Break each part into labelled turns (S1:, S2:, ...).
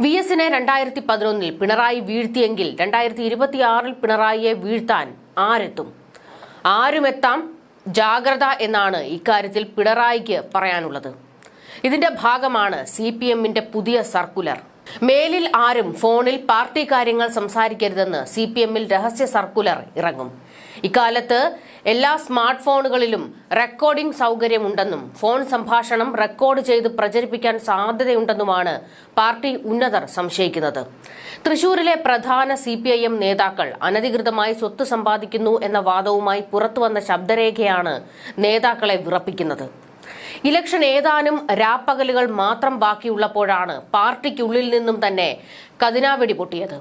S1: VS-നെ 2011 പിണറായി വീഴ്ത്തിയെങ്കിൽ 2026 പിണറായിയെ വീഴ്ത്താൻ ആരെത്തും? ആരുമെത്താം, ജാഗ്രത എന്നാണ് ഇക്കാര്യത്തിൽ പിണറായിക്ക് പറയാനുള്ളത്. ഇതിന്റെ ഭാഗമാണ് CPM-ന്റെ പുതിയ സർക്കുലർ. മേലിൽ ആരും ഫോണിൽ പാർട്ടി കാര്യങ്ങൾ സംസാരിക്കരുതെന്ന് CPM-ൽ രഹസ്യ സർക്കുലർ ഇറങ്ങും. ഇക്കാലത്ത് എല്ലാ സ്മാർട്ട് ഫോണുകളിലും റെക്കോർഡിംഗ് സൗകര്യമുണ്ടെന്നും ഫോൺ സംഭാഷണം റെക്കോർഡ് ചെയ്ത് പ്രചരിപ്പിക്കാൻ സാധ്യതയുണ്ടെന്നുമാണ് പാർട്ടി ഉന്നതർ സംശയിക്കുന്നത്. തൃശൂരിലെ പ്രധാന CPIM നേതാക്കൾ അനധികൃതമായി സ്വത്ത് സമ്പാദിക്കുന്നു എന്ന വാദവുമായി പുറത്തുവന്ന ശബ്ദരേഖയാണ് നേതാക്കളെ വിറപ്പിക്കുന്നത്. ഇലക്ഷൻ ഏതാനും രാപ്പകലുകൾ മാത്രം ബാക്കിയുള്ളപ്പോഴാണ് പാർട്ടിക്കുള്ളിൽ നിന്നും തന്നെ കതിനാവെടി പൊട്ടിയത്.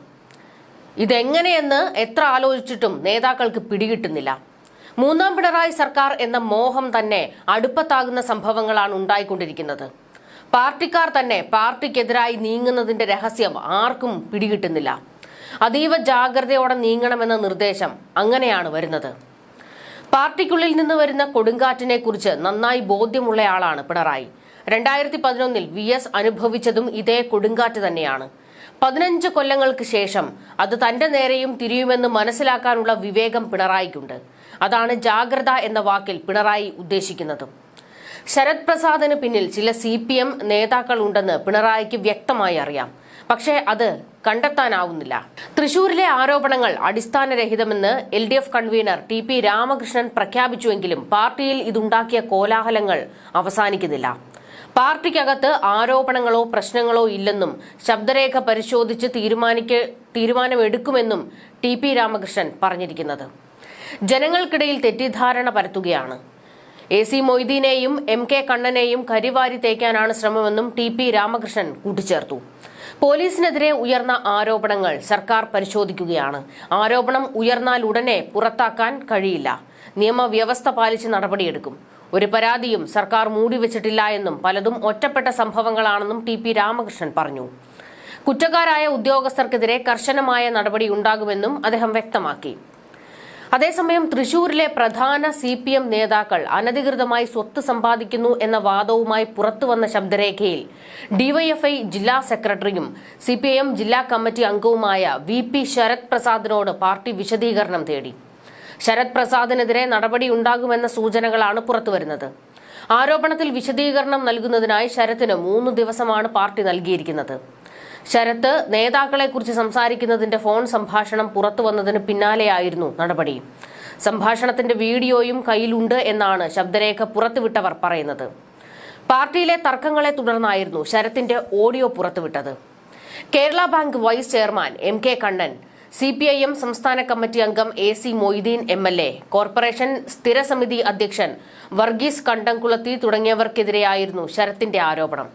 S1: ഇതെങ്ങനെയെന്ന് എത്ര ആലോചിച്ചിട്ടും നേതാക്കൾക്ക് പിടികിട്ടുന്നില്ല. മൂന്നാം പിണറായി സർക്കാർ എന്ന മോഹം തന്നെ അടുപ്പത്താകുന്ന സംഭവങ്ങളാണ് ഉണ്ടായിക്കൊണ്ടിരിക്കുന്നത്. പാർട്ടിക്കാർ തന്നെ പാർട്ടിക്കെതിരായി നീങ്ങുന്നതിന്റെ രഹസ്യം ആർക്കും പിടികിട്ടുന്നില്ല. അതീവ ജാഗ്രതയോടെ നീങ്ങണമെന്ന നിർദ്ദേശം അങ്ങനെയാണ് വരുന്നത്. പാർട്ടിക്കുള്ളിൽ നിന്ന് വരുന്ന കൊടുങ്കാറ്റിനെ കുറിച്ച് നന്നായി ബോധ്യമുള്ളയാളാണ് പിണറായി. 2011 VS അനുഭവിച്ചതും ഇതേ കൊടുങ്കാറ്റ് തന്നെയാണ്. 15 കൊല്ലങ്ങൾക്ക് ശേഷം അത് തന്റെ നേരെയും തിരിയുമെന്ന് മനസ്സിലാക്കാനുള്ള വിവേകം പിണറായിക്കുണ്ട്. അതാണ് ജാഗ്രത എന്ന വാക്കിൽ പിണറായി ഉദ്ദേശിക്കുന്നതും. ശരത് പ്രസാദിന് പിന്നിൽ ചില CPM നേതാക്കൾ ഉണ്ടെന്ന് പിണറായിക്ക് വ്യക്തമായി അറിയാം. പക്ഷേ അത് കണ്ടെത്താനാവുന്നില്ല. തൃശൂരിലെ ആരോപണങ്ങൾ അടിസ്ഥാനരഹിതമെന്ന് LDF കൺവീനർ TP രാമകൃഷ്ണൻ പ്രഖ്യാപിച്ചുവെങ്കിലും പാർട്ടിയിൽ ഇതുണ്ടാക്കിയ കോലാഹലങ്ങൾ അവസാനിക്കുന്നില്ല. പാർട്ടിക്കകത്ത് ആരോപണങ്ങളോ പ്രശ്നങ്ങളോ ഇല്ലെന്നും ശബ്ദരേഖ പരിശോധിച്ച് തീരുമാനമെടുക്കുമെന്നും TP രാമകൃഷ്ണൻ പറഞ്ഞിരിക്കുന്നത് ജനങ്ങൾക്കിടയിൽ തെറ്റിദ്ധാരണ പരത്തുകയാണ്. AC മൊയ്തീനെയും MK കണ്ണനെയും കരിവാരി തേക്കാനാണ് ശ്രമമെന്നും TP രാമകൃഷ്ണൻ കൂട്ടിച്ചേർത്തു. പോലീസിനെതിരെ ഉയർന്ന ആരോപണങ്ങൾ സർക്കാർ പരിശോധിക്കുകയാണ്. ആരോപണം ഉയർന്നാൽ ഉടനെ പുറത്താക്കാൻ കഴിയില്ല. നിയമവ്യവസ്ഥ പാലിച്ച് നടപടിയെടുക്കും. ഒരു പരാതിയും സർക്കാർ മൂടിവെച്ചിട്ടില്ല എന്നും പലതും ഒറ്റപ്പെട്ട സംഭവങ്ങളാണെന്നും TP രാമകൃഷ്ണൻ പറഞ്ഞു. കുറ്റക്കാരായ ഉദ്യോഗസ്ഥർക്കെതിരെ കർശനമായ നടപടി ഉണ്ടാകുമെന്നും അദ്ദേഹം വ്യക്തമാക്കി. അതേസമയം തൃശൂരിലെ പ്രധാന CPM നേതാക്കൾ അനധികൃതമായി സ്വത്ത് സമ്പാദിക്കുന്നു എന്ന വാദവുമായി പുറത്തുവന്ന ശബ്ദരേഖയിൽ DYFI ജില്ലാ സെക്രട്ടറിയും CPIM ജില്ലാ കമ്മിറ്റി അംഗവുമായ VP ശരത് പ്രസാദിനോട് പാർട്ടി വിശദീകരണം തേടി. ശരത് പ്രസാദിനെതിരെ നടപടിയുണ്ടാകുമെന്ന സൂചനകളാണ് പുറത്തുവരുന്നത്. ആരോപണത്തിൽ വിശദീകരണം നൽകുന്നതിനായി ശരത്തിന് 3 ദിവസമാണ് പാർട്ടി നൽകിയിരിക്കുന്നത്. ശരത്ത് നേതാക്കളെക്കുറിച്ച് സംസാരിക്കുന്നതിന്റെ ഫോൺ സംഭാഷണം പുറത്തുവന്നതിന് പിന്നാലെയായിരുന്നു നടപടി. സംഭാഷണത്തിന്റെ വീഡിയോയും കയ്യിലുണ്ട് എന്നാണ് ശബ്ദരേഖ പുറത്തുവിട്ടവർ പറയുന്നത്. പാർട്ടിയിലെ തർക്കങ്ങളെ തുടർന്നായിരുന്നു ശരത്തിന്റെ ഓഡിയോ പുറത്തുവിട്ടത്. Kerala bank vice chairman MK Kannan, CPIM സംസ്ഥാന കമ്മിറ്റി അംഗം AC മൊയ്തീൻ MLA, കോർപ്പറേഷൻ സ്ഥിരസമിതി അധ്യക്ഷൻ വർഗീസ് കണ്ടംകുളത്തി തുടങ്ങിയവർക്കെതിരെയായിരുന്നു ശരത്തിന്റെ ആരോപണം.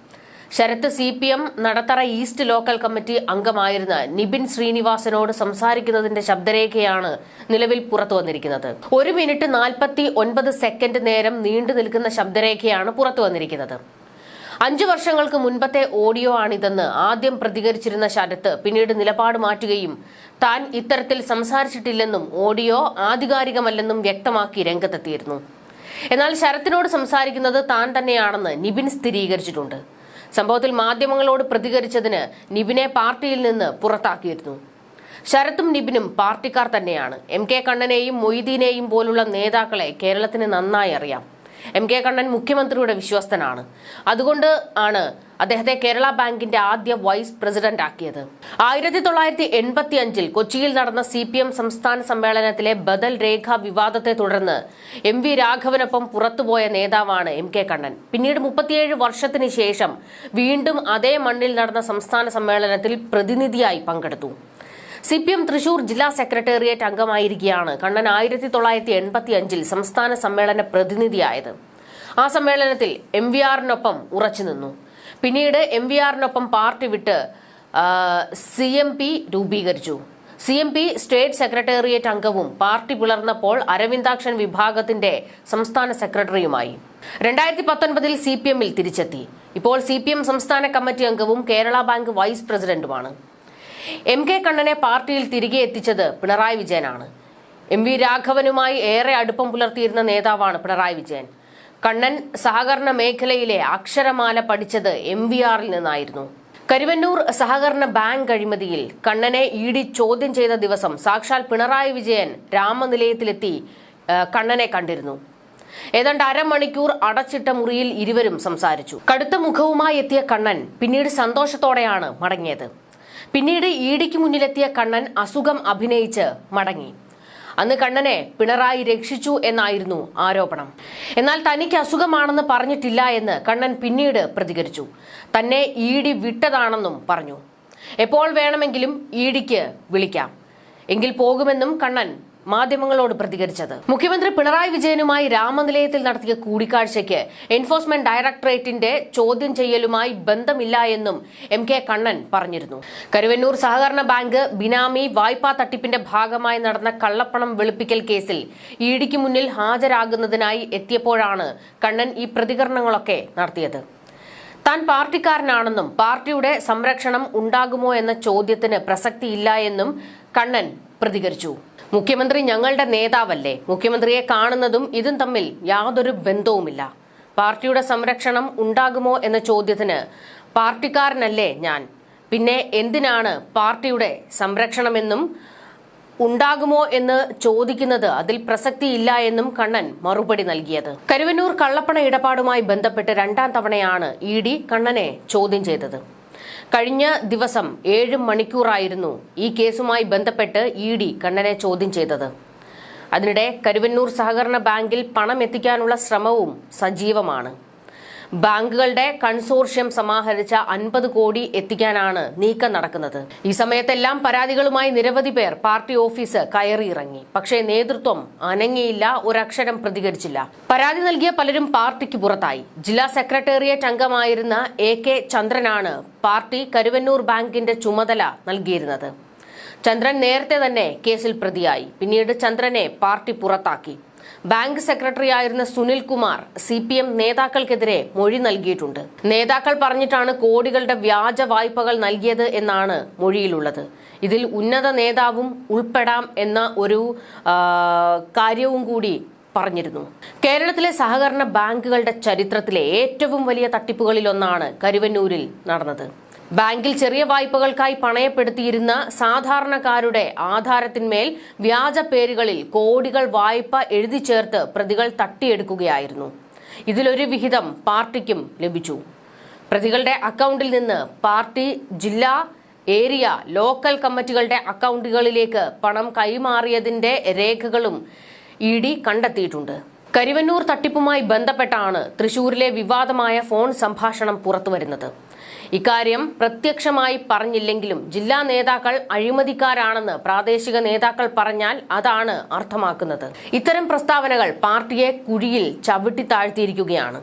S1: Sarath CPM Nadathara east local കമ്മിറ്റി അംഗമായിരുന്ന നിബിൻ ശ്രീനിവാസനോട് സംസാരിക്കുന്നതിന്റെ ശബ്ദരേഖയാണ് നിലവിൽ പുറത്തു വന്നിരിക്കുന്നത്. 1 മിനിറ്റ് 49 സെക്കൻഡ് നേരം നീണ്ടു നിൽക്കുന്ന ശബ്ദരേഖയാണ് പുറത്തു വന്നിരിക്കുന്നത്. 5 വർഷങ്ങൾക്ക് മുൻപത്തെ ഓഡിയോ ആണിതെന്ന് ആദ്യം പ്രതികരിച്ചിരുന്ന ശരത്ത് പിന്നീട് നിലപാട് മാറ്റുകയും താൻ ഇത്തരത്തിൽ സംസാരിച്ചിട്ടില്ലെന്നും ഓഡിയോ ആധികാരികമല്ലെന്നും വ്യക്തമാക്കി രംഗത്തെത്തിയിരുന്നു. എന്നാൽ ശരത്തിനോട് സംസാരിക്കുന്നത് താൻ തന്നെയാണെന്ന് നിബിൻ സ്ഥിരീകരിച്ചിട്ടുണ്ട്. സംഭവത്തിൽ മാധ്യമങ്ങളോട് പ്രതികരിച്ചതിന് നിബിനെ പാർട്ടിയിൽ നിന്ന് പുറത്താക്കിയിരുന്നു. ശരത്തും നിബിനും പാർട്ടിക്കാർ തന്നെയാണ്. MK കണ്ണനെയും മൊയ്തീനെയും പോലുള്ള നേതാക്കളെ കേരളത്തിന് നന്നായി അറിയാം. MK കണ്ണൻ മുഖ്യമന്ത്രിയുടെ വിശ്വസ്തനാണ്. അതുകൊണ്ട് ആണ് അദ്ദേഹത്തെ കേരള ബാങ്കിന്റെ ആദ്യ വൈസ് പ്രസിഡന്റ് ആക്കിയത്. 1985 കൊച്ചിയിൽ നടന്ന CPM സംസ്ഥാന സമ്മേളനത്തിലെ ബദൽ രേഖ വിവാദത്തെ തുടർന്ന് MV രാഘവനൊപ്പം പുറത്തുപോയ നേതാവാണ് MK കണ്ണൻ. പിന്നീട് 37 വർഷത്തിന് ശേഷം വീണ്ടും അതേ മണ്ണിൽ നടന്ന സംസ്ഥാന സമ്മേളനത്തിൽ പ്രതിനിധിയായി പങ്കെടുത്തു. CPM തൃശൂർ ജില്ലാ സെക്രട്ടേറിയറ്റ് അംഗമായിരിക്കെയാണ് കണ്ണൻ 1985 സംസ്ഥാന സമ്മേളന പ്രതിനിധിയായത്. ആ സമ്മേളനത്തിൽ MVR-നൊപ്പം ഉറച്ചുനിന്നു. പിന്നീട് MVR-നൊപ്പം പാർട്ടി വിട്ട് CMP രൂപീകരിച്ചു. CMP സ്റ്റേറ്റ് സെക്രട്ടേറിയറ്റ് അംഗവും പാർട്ടി പിളർന്നപ്പോൾ അരവിന്ദാക്ഷൻ വിഭാഗത്തിന്റെ സംസ്ഥാന സെക്രട്ടറിയുമായി. 2019 CPM-ൽ തിരിച്ചെത്തി. ഇപ്പോൾ CPM സംസ്ഥാന കമ്മിറ്റി അംഗവും കേരള ബാങ്ക് വൈസ് പ്രസിഡന്റുമാണ്. MK കണ്ണനെ പാർട്ടിയിൽ തിരികെ എത്തിച്ചത് പിണറായി വിജയനാണ്. MV രാഘവനുമായി ഏറെ അടുപ്പം പുലർത്തിയിരുന്ന നേതാവാണ് പിണറായി വിജയൻ. കണ്ണൻ സഹകരണ മേഖലയിലെ അക്ഷരമാല പഠിച്ചത് MVR-ൽ നിന്നായിരുന്നു. കരുവന്നൂർ സഹകരണ ബാങ്ക് അഴിമതിയിൽ കണ്ണനെ ഇഡി ചോദ്യം ചെയ്ത ദിവസം സാക്ഷാൽ പിണറായി വിജയൻ രാമനിലയത്തിലെത്തി കണ്ണനെ കണ്ടിരുന്നു. ഏതാണ്ട് അരമണിക്കൂർ അടച്ചിട്ട മുറിയിൽ ഇരുവരും സംസാരിച്ചു. കടുത്ത മുഖവുമായി എത്തിയ കണ്ണൻ പിന്നീട് സന്തോഷത്തോടെയാണ് മടങ്ങിയത്. പിന്നീട് ഇഡിക്ക് മുന്നിലെത്തിയ കണ്ണൻ അസുഖം അഭിനയിച്ച് മടങ്ങി. അന്ന് കണ്ണനെ പിണറായി രക്ഷിച്ചു എന്നായിരുന്നു ആരോപണം. എന്നാൽ തനിക്ക് അസുഖമാണെന്ന് പറഞ്ഞിട്ടില്ല എന്ന് കണ്ണൻ പിന്നീട് പ്രതികരിച്ചു. തന്നെ ഇഡി വിട്ടതാണെന്നും പറഞ്ഞു. എപ്പോൾ വേണമെങ്കിലും ഇഡിക്ക് വിളിക്കാം, എങ്കിൽ പോകുമെന്നും കണ്ണൻ മാധ്യമങ്ങളോട് പ്രതികരിച്ചത്. മുഖ്യമന്ത്രി പിണറായി വിജയനുമായി രാമനിലയത്തിൽ നടത്തിയ കൂടിക്കാഴ്ചയ്ക്ക് എൻഫോഴ്സ്മെന്റ് ഡയറക്ടറേറ്റിന്റെ ചോദ്യം ചെയ്യലുമായി ബന്ധമില്ല എന്നും എം കെ കണ്ണൻ പറഞ്ഞിരുന്നു. കരുവന്നൂർ സഹകരണ ബാങ്ക് ബിനാമി വായ്പാ തട്ടിപ്പിന്റെ ഭാഗമായി നടന്ന കള്ളപ്പണം വെളുപ്പിക്കൽ കേസിൽ ഇഡിക്ക് മുന്നിൽ ഹാജരാകുന്നതിനായി എത്തിയപ്പോഴാണ് കണ്ണൻ ഈ പ്രതികരണങ്ങളൊക്കെ നടത്തിയത്. താൻ പാർട്ടിക്കാരനാണെന്നും പാർട്ടിയുടെ സംരക്ഷണം ഉണ്ടാകുമോ എന്ന ചോദ്യത്തിന് പ്രസക്തിയില്ല എന്നും കണ്ണൻ പ്രതികരിച്ചു. മുഖ്യമന്ത്രി ഞങ്ങളുടെ നേതാവല്ലേ, മുഖ്യമന്ത്രിയെ കാണുന്നതും ഇതും തമ്മിൽ യാതൊരു ബന്ധവുമില്ല. പാർട്ടിയുടെ സംരക്ഷണം ഉണ്ടാകുമോ എന്ന ചോദ്യത്തിന് പാർട്ടിക്കാരനല്ലേ ഞാൻ, പിന്നെ എന്തിനാണ് പാർട്ടിയുടെ സംരക്ഷണമെന്നും ഉണ്ടാകുമോ എന്ന് ചോദിക്കുന്നത്, അതിൽ പ്രസക്തിയില്ല എന്നും കണ്ണൻ മറുപടി നൽകിയത്. കരുവന്നൂർ കള്ളപ്പണ ഇടപാടുമായി ബന്ധപ്പെട്ട് രണ്ടാം തവണയാണ് ഇഡി കണ്ണനെ ചോദ്യം ചെയ്തത്. കഴിഞ്ഞ ദിവസം 7 മണിക്കൂറായിരുന്നു ഈ കേസുമായി ബന്ധപ്പെട്ട് ഇഡി കണ്ണനെ ചോദ്യം ചെയ്തത്. അതിനിടെ കരുവന്നൂർ സഹകരണ ബാങ്കിൽ പണം എത്തിക്കാനുള്ള ശ്രമവും സജീവമാണ്. ബാങ്കുകളുടെ കൺസോർഷ്യം സമാഹരിച്ച 50 കോടി എത്തിക്കാനാണ് നീക്കം നടക്കുന്നത്. ഈ സമയത്തെല്ലാം പരാതികളുമായി നിരവധി പേർ പാർട്ടി ഓഫീസ് കയറിയിറങ്ങി. പക്ഷേ നേതൃത്വം അനങ്ങിയില്ല, ഒരക്ഷരം പ്രതികരിച്ചില്ല. പരാതി നൽകിയ പലരും പാർട്ടിക്ക് പുറത്തായി. ജില്ലാ സെക്രട്ടേറിയറ്റ് അംഗമായിരുന്ന AK ചന്ദ്രനാണ് പാർട്ടി കരുവന്നൂർ ബാങ്കിന്റെ ചുമതല നൽകിയിരുന്നത്. ചന്ദ്രൻ നേരത്തെ തന്നെ കേസിൽ പ്രതിയായി. പിന്നീട് ചന്ദ്രനെ പാർട്ടി പുറത്താക്കി. ബാങ്ക് സെക്രട്ടറി ആയിരുന്ന സുനിൽ കുമാർ CPM നേതാക്കൾക്കെതിരെ മൊഴി നൽകിയിട്ടുണ്ട്. നേതാക്കൾ പറഞ്ഞിട്ടാണ് കോടികളുടെ വ്യാജ വായ്പകൾ നൽകിയത് എന്നാണ് മൊഴിയിലുള്ളത്. ഇതിൽ ഉന്നത നേതാവും ഉൾപ്പെടാം എന്ന ഒരു കാര്യവും കൂടി പറഞ്ഞിരുന്നു. കേരളത്തിലെ സഹകരണ ബാങ്കുകളുടെ ചരിത്രത്തിലെ ഏറ്റവും വലിയ തട്ടിപ്പുകളിലൊന്നാണ് കരുവന്നൂരിൽ നടന്നത്. ബാങ്കിൽ ചെറിയ വായ്പകൾക്കായി പണയപ്പെടുത്തിയിരുന്ന സാധാരണക്കാരുടെ ആധാരത്തിന്മേൽ വ്യാജ പേരുകളിൽ കോടികൾ വായ്പ എഴുതി ചേർത്ത് പ്രതികൾ തട്ടിയെടുക്കുകയായിരുന്നു. ഇതിലൊരു വിഹിതം പാർട്ടിക്കും ലഭിച്ചു. പ്രതികളുടെ അക്കൗണ്ടിൽ നിന്ന് പാർട്ടി ജില്ലാ, ഏരിയ, ലോക്കൽ കമ്മിറ്റികളുടെ അക്കൗണ്ടുകളിലേക്ക് പണം കൈമാറിയതിന്റെ രേഖകളും ഇഡി കണ്ടെത്തിയിട്ടുണ്ട്. കരുവന്നൂർ തട്ടിപ്പുമായി ബന്ധപ്പെട്ടാണ് തൃശൂരിലെ വിവാദമായ ഫോൺ സംഭാഷണം പുറത്തുവരുന്നത്. ഇക്കാര്യം പ്രത്യക്ഷമായി പറഞ്ഞില്ലെങ്കിലും ജില്ലാ നേതാക്കൾ അഴിമതിക്കാരാണെന്ന് പ്രാദേശിക നേതാക്കൾ പറഞ്ഞാൽ അതാണ് അർത്ഥമാക്കുന്നത്. ഇത്തരം പ്രസ്താവനകൾ പാർട്ടിയെ കുഴിയിൽ ചവിട്ടി താഴ്ത്തിയിരിക്കുകയാണ്.